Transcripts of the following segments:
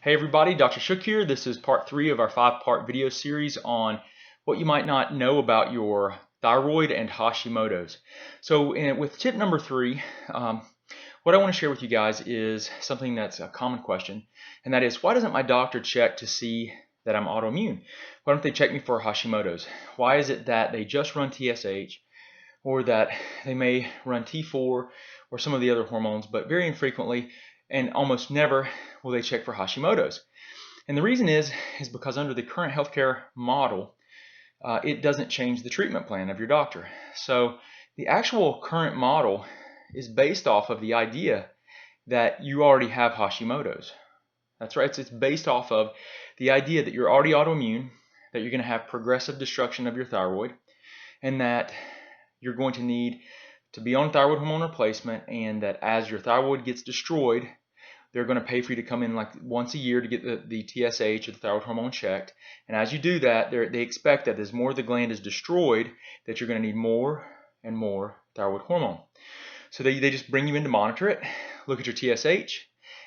Hey everybody, Dr. Shook here. This is part 3 of our 5-part video series on what you might not know about your thyroid and Hashimoto's. So with tip number 3, what I want to share with you guys is something that's a common question, and that is, why doesn't my doctor check to see that I'm autoimmune? Why don't they check me for Hashimoto's? Why is it that they just run TSH, or that they may run T4 or some of the other hormones, but very infrequently and almost never will they check for Hashimoto's? And the reason is because under the current healthcare model, it doesn't change the treatment plan of your doctor. So the actual current model is based off of the idea that you already have Hashimoto's. That's right, it's based off of the idea that you're already autoimmune, that you're going to have progressive destruction of your thyroid, and that you're going to need to be on thyroid hormone replacement, and that as your thyroid gets destroyed, they're going to pay for you to come in like once a year to get the TSH or the thyroid hormone checked. And as you do that, they expect that as more of the gland is destroyed, that you're going to need more and more thyroid hormone. So they just bring you in to monitor it, look at your TSH,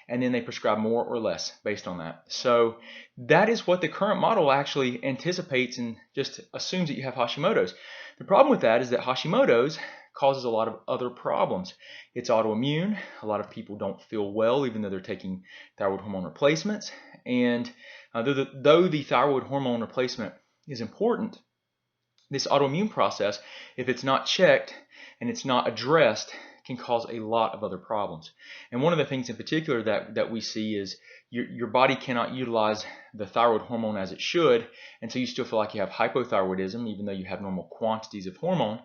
and then they prescribe more or less based on that. So that is what the current model actually anticipates and just assumes that you have Hashimoto's. The problem with that is that Hashimoto's causes a lot of other problems. It's autoimmune. A lot of people don't feel well even though they're taking thyroid hormone replacements. And though the thyroid hormone replacement is important, this autoimmune process, if it's not checked and it's not addressed, can cause a lot of other problems. And one of the things in particular that we see is your body cannot utilize the thyroid hormone as it should, and so you still feel like you have hypothyroidism even though you have normal quantities of hormone.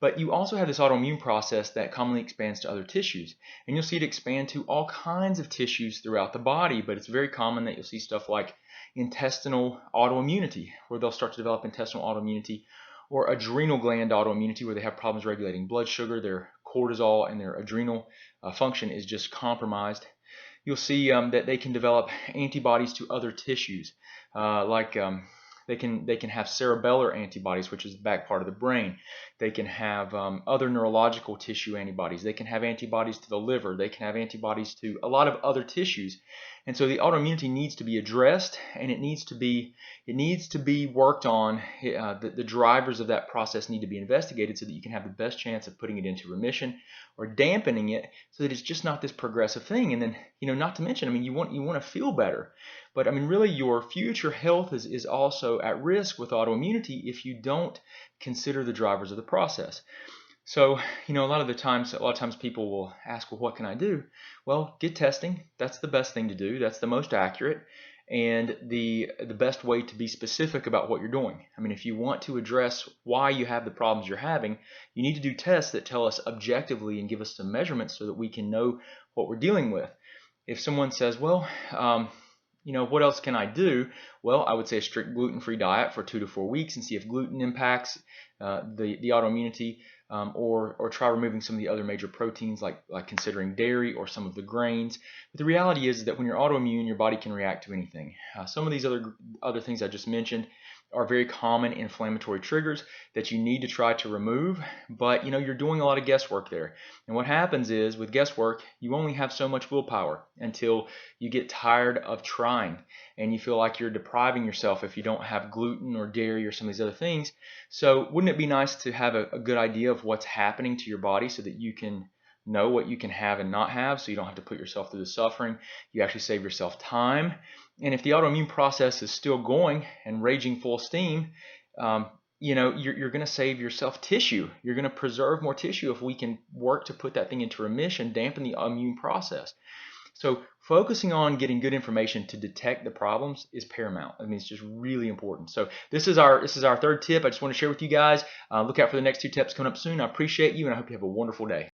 But you also have this autoimmune process that commonly expands to other tissues, and you'll see it expand to all kinds of tissues throughout the body. But it's very common that you'll see stuff like intestinal autoimmunity, where they'll start to develop intestinal autoimmunity, or adrenal gland autoimmunity, where they have problems regulating blood sugar, their cortisol and their adrenal function is just compromised. You'll see that they can develop antibodies to other tissues, they can have cerebellar antibodies, which is the back part of the brain. They can have other neurological tissue antibodies. They can have antibodies to the liver. They can have antibodies to a lot of other tissues. And so the autoimmunity needs to be addressed, and it needs to be worked on. The drivers of that process need to be investigated so that you can have the best chance of putting it into remission or dampening it, so that it's just not this progressive thing. And then, not to mention, you want to feel better, but really your future health is also at risk with autoimmunity if you don't consider the drivers of the process. So, a lot of times people will ask, well, what can I do? Well, get testing. That's the best thing to do. That's the most accurate and the best way to be specific about what you're doing. If you want to address why you have the problems you're having, you need to do tests that tell us objectively and give us some measurements so that we can know what we're dealing with. If someone says, well, what else can I do? Well, I would say a strict gluten-free diet for 2 to 4 weeks and see if gluten impacts the autoimmunity, or try removing some of the other major proteins, like considering dairy or some of the grains. But the reality is that when you're autoimmune, your body can react to anything. Some of these other things I just mentioned are very common inflammatory triggers that you need to try to remove, but you're doing a lot of guesswork there. And what happens is, with guesswork, you only have so much willpower until you get tired of trying and you feel like you're depriving yourself if you don't have gluten or dairy or some of these other things. So wouldn't it be nice to have a good idea of what's happening to your body so that you can know what you can have and not have, so you don't have to put yourself through the suffering? You actually save yourself time. And if the autoimmune process is still going and raging full steam, you're going to save yourself tissue. You're going to preserve more tissue if we can work to put that thing into remission, dampen the immune process. So focusing on getting good information to detect the problems is paramount. It's just really important. So this is our third tip I just want to share with you guys. Look out for the next 2 tips coming up soon. I appreciate you, and I hope you have a wonderful day.